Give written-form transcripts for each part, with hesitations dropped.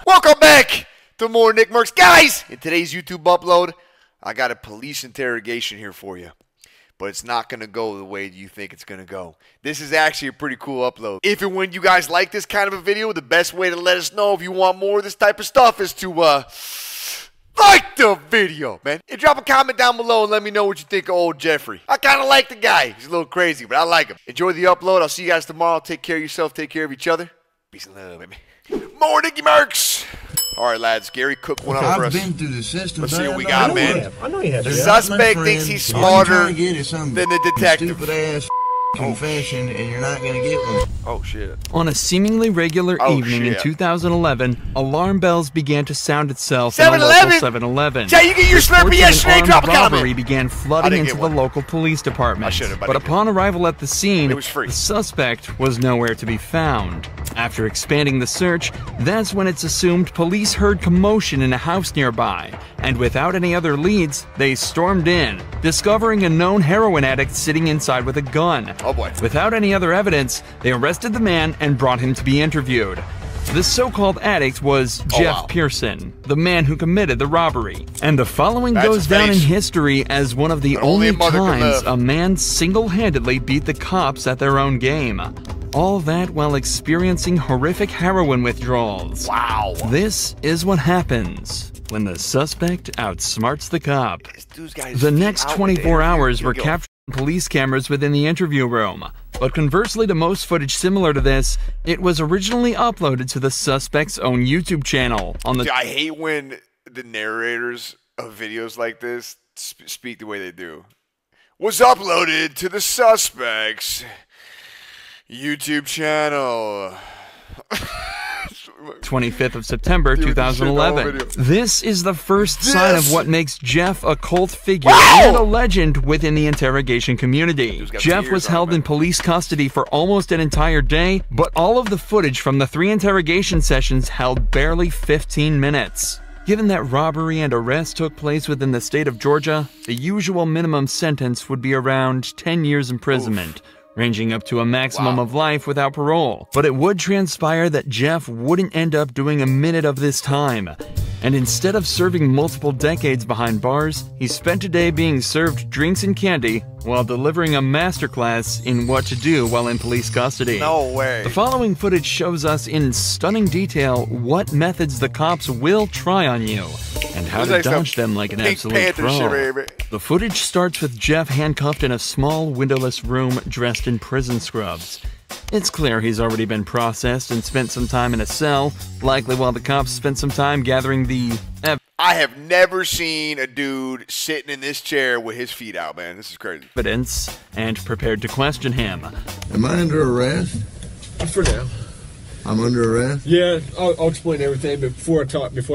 Welcome back to more Nickmercs. Guys, in today's YouTube upload, I got a police interrogation here for you. But it's not going to go the way you think it's going to go. This is actually a pretty cool upload. If and when you guys like this kind of a video, the best way to let us know if you want more of this type of stuff is to, like the video, man. And drop a comment down below and let me know what you think of old Jeffrey. I kind of like the guy. He's a little crazy, but I like him. Enjoy the upload. I'll see you guys tomorrow. Take care of yourself. Take care of each other. Peace and love, baby. More Nickmercs. All right, lads. Gary, cook one up for us. I've been through the system. Let's see what we got, man. I know you have. The suspect thinks he's smarter than the detective. Stupid ass confession, and you're not gonna get one. Oh shit. On a seemingly regular evening in 2011, alarm bells began to sound itself in a local 7-Eleven. Jay, you get your Slurpee yesterday. Drop a comment. Robbery began flooding into the local police department. But upon arrival at the scene, the suspect was nowhere to be found. After expanding the search, that's when it's assumed police heard commotion in a house nearby, and without any other leads, they stormed in, discovering a known heroin addict sitting inside with a gun. Oh boy. Without any other evidence, they arrested the man and brought him to be interviewed. The so-called addict was Jeff Pearson, the man who committed the robbery. And the following goes down in history as one of the only times a man single-handedly beat the cops at their own game. All that while experiencing horrific heroin withdrawals. Wow. This is what happens when the suspect outsmarts the cop. The next 24 hours were captured on police cameras within the interview room. But conversely to most footage similar to this, it was originally uploaded to the suspect's own YouTube channel. I hate when the narrators of videos like this speak the way they do. Was uploaded to the suspect's YouTube channel. 25th of September 2011. This is the first sign of what makes Jeff a cult figure and a legend within the interrogation community. Jeff was held in police custody for almost an entire day, but all of the footage from the 3 interrogation sessions held barely 15 minutes. Given that robbery and arrest took place within the state of Georgia, the usual minimum sentence would be around 10 years imprisonment. Ranging up to a maximum of life without parole. But it would transpire that Jeff wouldn't end up doing a minute of this time. And instead of serving multiple decades behind bars, he spent a day being served drinks and candy while delivering a masterclass in what to do while in police custody. No way. The following footage shows us in stunning detail what methods the cops will try on you and how to dodge them like an absolute pro. The footage starts with Jeff handcuffed in a small windowless room dressed in prison scrubs. It's clear he's already been processed and spent some time in a cell, likely while the cops spent some time gathering the I have never seen a dude sitting in this chair with his feet out, man. This is crazy. Evidence and prepared to question him. Am I under arrest? For now. I'm under arrest? Yeah, I'll explain everything, but before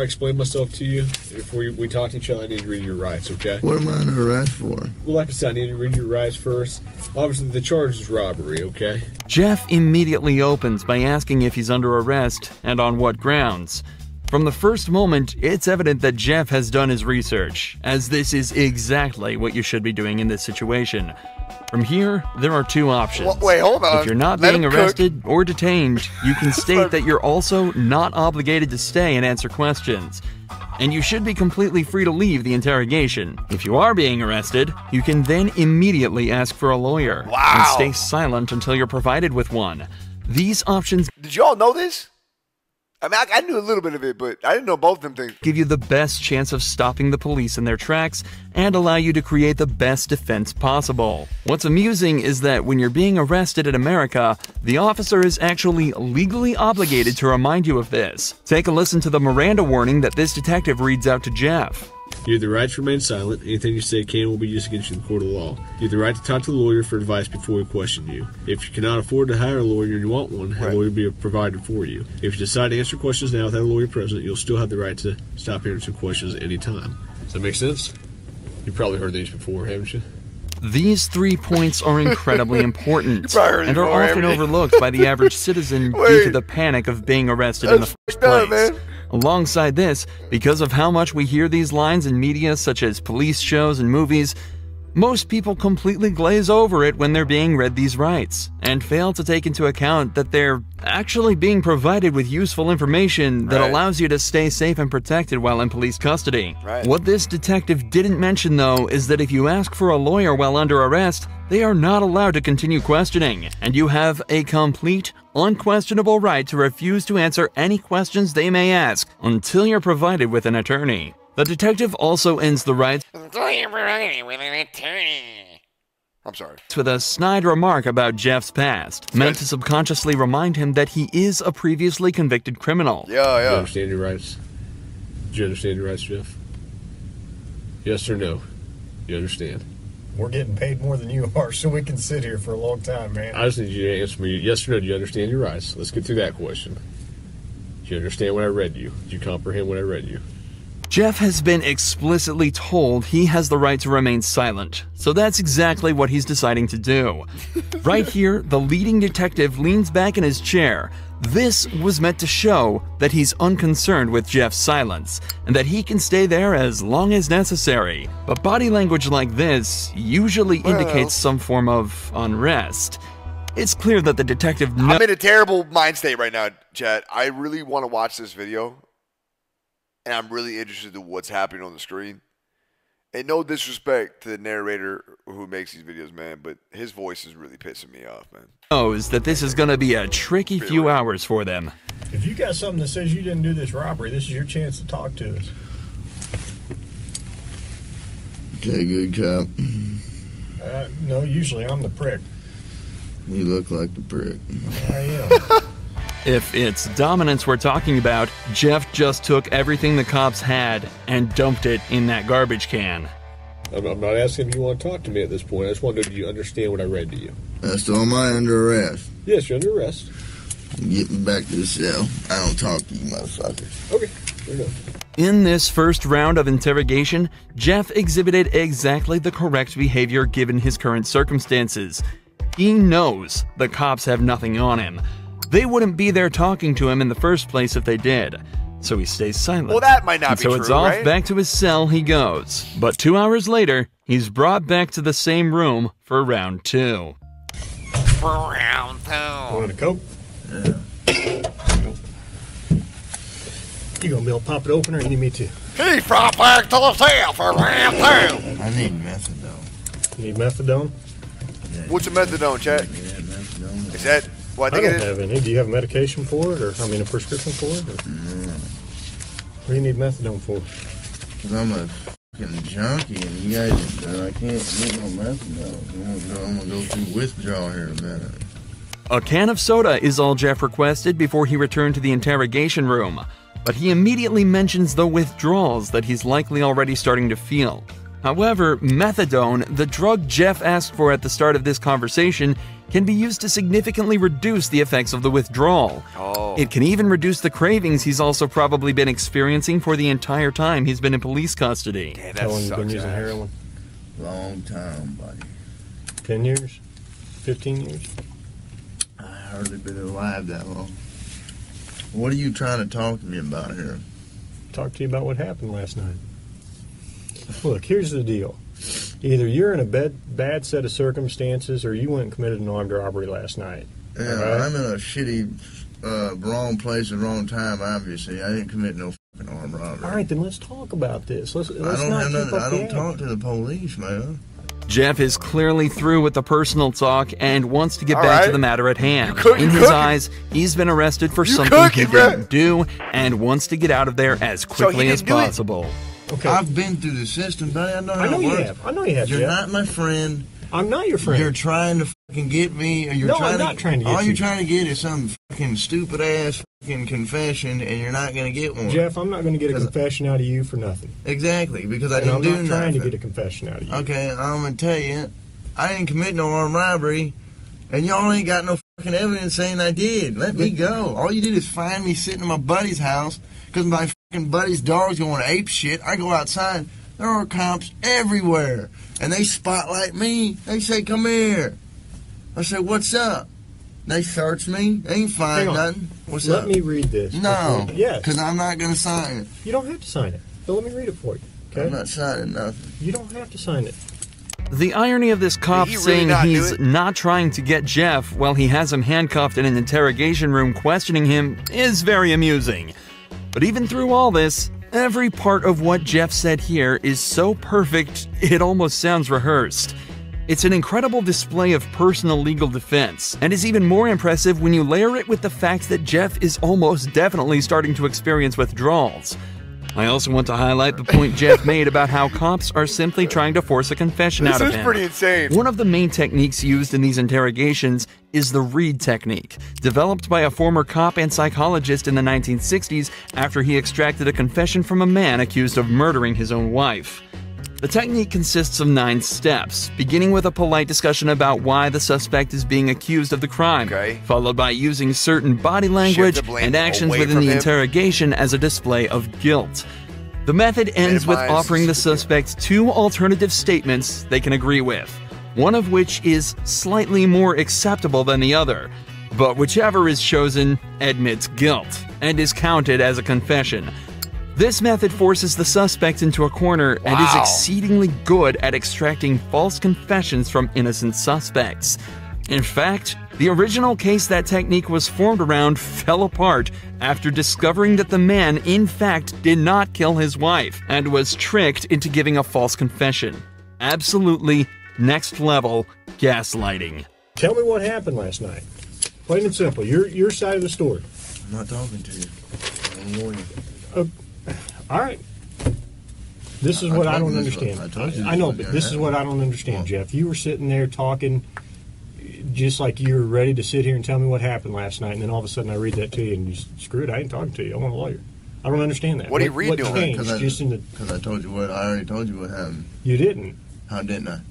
I explain myself to you, before we talk to each other, I need to read your rights, okay? What am I under arrest for? Well, like I said, I need to read your rights first. Obviously, the charge is robbery, okay? Jeff immediately opens by asking if he's under arrest and on what grounds. From the first moment, it's evident that Jeff has done his research, as this is exactly what you should be doing in this situation. From here, there are 2 options. Wait, hold on. If you're not being arrested or detained, you can state that you're also not obligated to stay and answer questions. And you should be completely free to leave the interrogation. If you are being arrested, you can then immediately ask for a lawyer. And stay silent until you're provided with one. These options... Did y'all know this? I mean, I knew a little bit of it, but I didn't know both of them things. Give you the best chance of stopping the police in their tracks and allow you to create the best defense possible. What's amusing is that when you're being arrested in America, the officer is actually legally obligated to remind you of this. Take a listen to the Miranda warning that this detective reads out to Jeff. You have the right to remain silent. Anything you say can and will be used against you in the court of law. You have the right to talk to the lawyer for advice before we question you. If you cannot afford to hire a lawyer and you want one, a lawyer will be provided for you. If you decide to answer questions now without a lawyer present, you'll still have the right to stop answering questions at any time. Does that make sense? You've probably heard these before, haven't you? These 3 points are incredibly important and are often overlooked by the average citizen due to the panic of being arrested in the first place. Alongside this, because of how much we hear these lines in media such as police shows and movies, Most people completely glaze over it when they're being read these rights, and fail to take into account that they're actually being provided with useful information that allows you to stay safe and protected while in police custody. What this detective didn't mention, though, is that if you ask for a lawyer while under arrest, they are not allowed to continue questioning, and you have a complete, unquestionable right to refuse to answer any questions they may ask until you're provided with an attorney. The detective also ends the rights I'm sorry. with a snide remark about Jeff's past, meant to subconsciously remind him that he is a previously convicted criminal. You understand your rights? Do you understand your rights, Jeff? Yes or no? You understand? We're getting paid more than you are, so we can sit here for a long time, man. I just need you to answer me yes or no. Do you understand your rights? Let's get through that question. Do you understand what I read you? Do you comprehend what I read you? Jeff has been explicitly told he has the right to remain silent, so that's exactly what he's deciding to do. Right here, the leading detective leans back in his chair. This was meant to show that he's unconcerned with Jeff's silence, and that he can stay there as long as necessary. But body language like this usually indicates some form of unrest. It's clear that the detective I'm in a terrible mind state right now, chat. I really want to watch this video, and I'm really interested in what's happening on the screen. And no disrespect to the narrator who makes these videos, man, but his voice is really pissing me off, man. Knows that this is going to be a tricky few hours for them. If you got something that says you didn't do this robbery, this is your chance to talk to us. Okay, good cop. No, usually I'm the prick. You look like the prick. I am. If it's dominance we're talking about, Jeff just took everything the cops had and dumped it in that garbage can. I'm not asking if you want to talk to me at this point. I just want to know, do you understand what I read to you? So am I under arrest? Yes, you're under arrest. Get me back to the cell. I don't talk to you motherfuckers. Okay, fair enough. In this first round of interrogation, Jeff exhibited exactly the correct behavior given his current circumstances. He knows the cops have nothing on him. They wouldn't be there talking to him in the first place if they did. So he stays silent. Well, that might not be true, true, so it's off, right? back to his cell he goes. But 2 hours later, he's brought back to the same room for round 2. Want a Coke? Yeah. You gonna be able to pop it open, or you need me to? He's brought back to the cell for round 2. I need methadone. You need methadone? What's a methadone, chat? Give me that methadone. Is that what I I think don't it is? have any. Do you have medication for it, or a prescription for it? Or? No. What do you need methadone for? Because I'm a fucking junkie, and you guys, I can't get no methadone. I'm gonna go through withdrawal here in a minute. A can of soda is all Jeff requested before he returned to the interrogation room, but he immediately mentions the withdrawals that he's likely already starting to feel. However, methadone, the drug Jeff asked for at the start of this conversation, can be used to significantly reduce the effects of the withdrawal. It can even reduce the cravings he's also probably been experiencing for the entire time he's been in police custody. Damn, that How long you sucks been using ass. heroin? Long time, buddy. 10 years? 15 years? I hardly been alive that long. What are you trying to talk to me about here? Talk to you about what happened last night. Look, here's the deal. Either you're in a bad set of circumstances, or you went and committed an armed robbery last night. Yeah, Alright? I'm in a shitty, wrong place at the wrong time, obviously. I didn't commit no fucking armed robbery. All right, then let's talk about this. Let's I not don't have keep nothing. up I the don't talk act. to the police, man. Jeff is clearly through with the personal talk and wants to get back right. to the matter at hand. You In his cooking. eyes, he's been arrested for something cooking, he didn't do and wants to get out of there as quickly as didn't do it. possible. Okay. I've been through the system, buddy. I know how I know it you works. have. I know you have, You're Jeff. not my friend. I'm not your friend. You're trying to fucking get me. Or you're No, trying I'm not trying to get all you. you're trying to get is some fucking stupid ass fucking confession, and you're not going to get one. Jeff, I'm not going to get a 'Cause- confession out of you for nothing. Exactly, because I And didn't I'm do not nothing. trying to get a confession out of you. Okay, I'm going to tell you, I didn't commit no armed robbery, and y'all ain't got no fucking evidence saying I did. Let me go. All you did is find me sitting in my buddy's house because my fucking buddy's dog's going ape shit. I go outside. There are cops everywhere, and they spotlight me. They say, "Come here." I say, "What's up?" They search me. They ain't Hang find on. nothing. What's Let up? me read this. No, before- Yes. because I'm not going to sign it. You don't have to sign it. But let me read it for you. Okay? I'm not signing nothing. You don't have to sign it. The irony of this cop saying he's not trying to get Jeff while he has him handcuffed in an interrogation room questioning him is very amusing. But even through all this, every part of what Jeff said here is so perfect, it almost sounds rehearsed. It's an incredible display of personal legal defense, and is even more impressive when you layer it with the fact that Jeff is almost definitely starting to experience withdrawals. I also want to highlight the point Jeff made about how cops are simply trying to force a confession out of him. This is pretty insane. One of the main techniques used in these interrogations is the Reed technique, developed by a former cop and psychologist in the 1960s after he extracted a confession from a man accused of murdering his own wife. The technique consists of 9 steps, beginning with a polite discussion about why the suspect is being accused of the crime, followed by using certain body language and actions within the interrogation as a display of guilt. The method ends with offering the suspect 2 alternative statements they can agree with, one of which is slightly more acceptable than the other, but whichever is chosen admits guilt and is counted as a confession. This method forces the suspect into a corner and is exceedingly good at extracting false confessions from innocent suspects. In fact, the original case that technique was formed around fell apart after discovering that the man in fact did not kill his wife and was tricked into giving a false confession. Absolutely next level gaslighting. Tell me what happened last night. Plain and simple. Your side of the story. I'm not talking to you. I'm a lawyer. All right. This is what I don't understand. I know, but this is what I don't understand, Jeff. You were sitting there talking just like you were ready to sit here and tell me what happened last night, and then all of a sudden I read that to you and you screw it, I ain't talking to you. I want a lawyer. I don't understand that. What are you reading? Because I told you what. I already told you what happened. You didn't. How didn't I?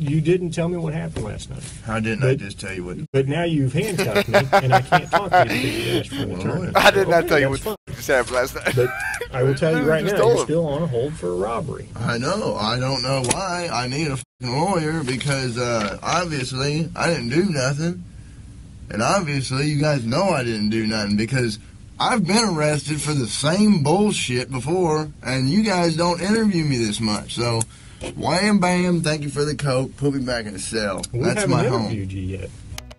You didn't tell me what happened last night. How didn't I just tell you what? But now you've handcuffed me, and I can't talk to you because you asked for an attorney. I did not tell you what just happened last night. But I will tell you right now, you're still on a hold for a robbery. I know. I don't know why. I need a fucking lawyer because obviously I didn't do nothing. And obviously you guys know I didn't do nothing because I've been arrested for the same bullshit before, and you guys don't interview me this much. So, wham bam, thank you for the coke, put me back in the cell. That's my home. You yet.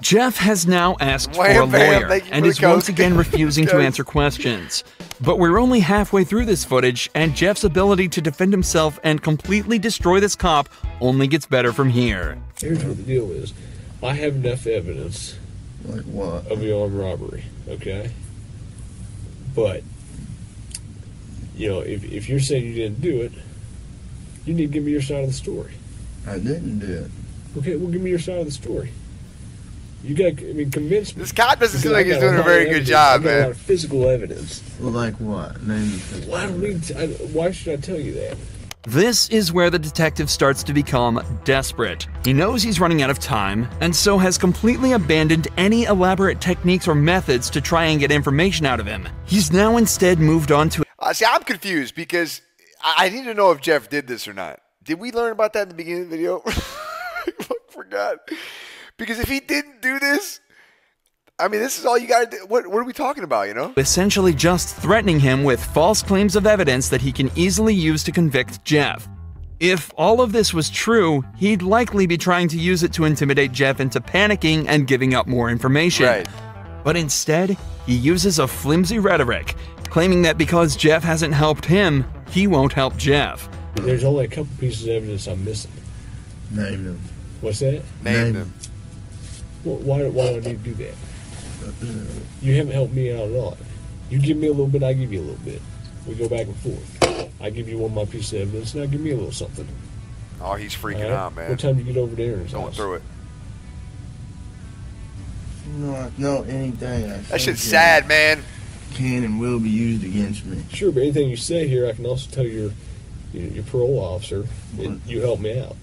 Jeff has now asked for a lawyer and is once again refusing to answer questions. But we're only halfway through this footage, and Jeff's ability to defend himself and completely destroy this cop only gets better from here. Here's what the deal is. I have enough evidence Like what? of the armed robbery, okay? But, you know, if you're saying you didn't do it, you need to give me your side of the story. I didn't do it. Okay, well, give me your side of the story. You got, I mean, convince me. This cop doesn't seem like he's doing a very good job, man. A lot of physical evidence. Well, like what? Name Well, I don't need to, why should I tell you that? This is where the detective starts to become desperate. He knows he's running out of time, and so has completely abandoned any elaborate techniques or methods to try and get information out of him. He's now instead moved on to... See, I'm confused because I need to know if Jeff did this or not. Did we learn about that in the beginning of the video? I forgot. Because if he didn't do this, I mean, this is all you got to do. What are we talking about, you know? Essentially just threatening him with false claims of evidence that he can easily use to convict Jeff. If all of this was true, he'd likely be trying to use it to intimidate Jeff into panicking and giving up more information. Right. But instead, he uses a flimsy rhetoric, claiming that because Jeff hasn't helped him, he won't help Jeff. There's only a couple pieces of evidence I'm missing. Name them. What's that? Name them. Well, why do I need to do that? You haven't helped me out at all. You give me a little bit, I give you a little bit. We go back and forth. I give you one of my pieces of evidence, now give me a little something. Oh, he's freaking out, man. What time do you get over there in his Going house? through it. No, anything. That shit's sad, man. Can and will be used against me. Sure, but anything you say here, I can also tell your parole officer that you helped me out.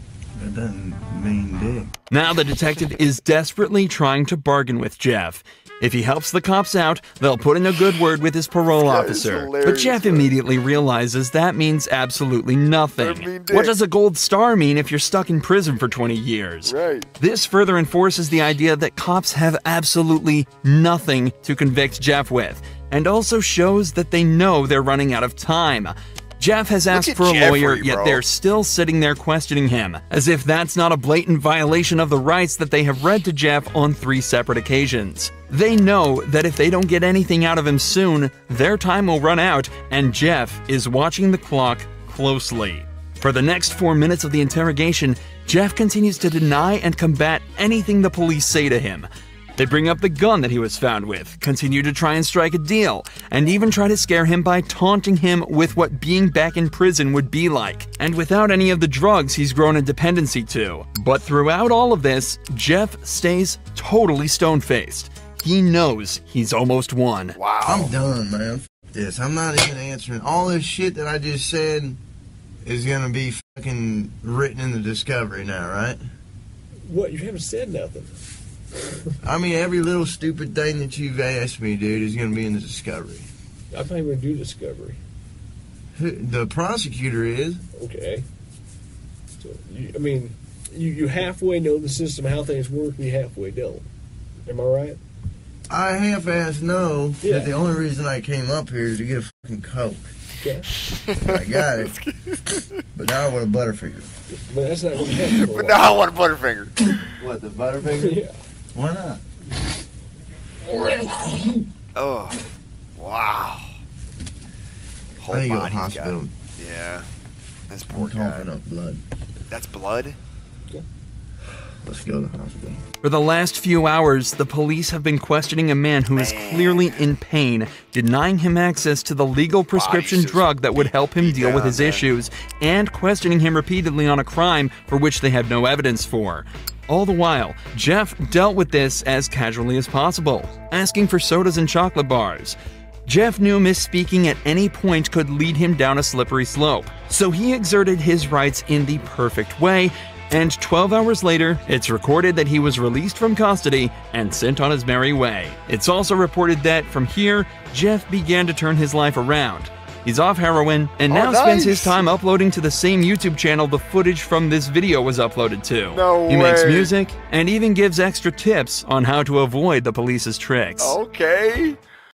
That doesn't mean dick. Now the detective is desperately trying to bargain with Jeff. If he helps the cops out, they'll put in a good word with his parole officer. But Jeff immediately realizes that means absolutely nothing. What does a gold star mean if you're stuck in prison for 20 years? Right. This further enforces the idea that cops have absolutely nothing to convict Jeff with, and also shows that they know they're running out of time. Jeff has asked for a lawyer, yet they're still sitting there questioning him, as if that's not a blatant violation of the rights that they have read to Jeff on 3 separate occasions. They know that if they don't get anything out of him soon, their time will run out, and Jeff is watching the clock closely. For the next 4 minutes of the interrogation, Jeff continues to deny and combat anything the police say to him. They bring up the gun that he was found with, continue to try and strike a deal, and even try to scare him by taunting him with what being back in prison would be like, and without any of the drugs he's grown a dependency to. But throughout all of this, Jeff stays totally stone-faced. He knows he's almost won. Wow. I'm done, man. F this. I'm not even answering. All this shit that I just said is gonna be fucking written in the discovery now, right? What? You haven't said nothing. I mean, every little stupid thing that you've asked me, dude, is going to be in the discovery. I'm not even going to do discovery. The prosecutor is. Okay. So, you halfway know the system, how things work, and you halfway don't. Am I right? I half-ass know that the only reason I came up here is to get a fucking Coke. Okay. I got it. But now I want a Butterfinger. But that's not going to happen. But now I want a Butterfinger. What, the Butterfinger? Yeah. Why not? Oh, wow. Whole I need to go to the body's hospital. got- Yeah, that's poor I'm guy. coughing up blood. That's blood? Let's go to the hospital. For the last few hours, the police have been questioning a man who is clearly in pain, denying him access to the legal prescription drug that would help him deal with his issues, and questioning him repeatedly on a crime for which they have no evidence for. All the while, Jeff dealt with this as casually as possible, asking for sodas and chocolate bars. Jeff knew misspeaking at any point could lead him down a slippery slope, so he exerted his rights in the perfect way, and 12 hours later, it's recorded that he was released from custody and sent on his merry way. It's also reported that, from here, Jeff began to turn his life around. He's off heroin, and now spends his time uploading to the same YouTube channel the footage from this video was uploaded to. No He makes way. music, and even gives extra tips on how to avoid the police's tricks. Okay.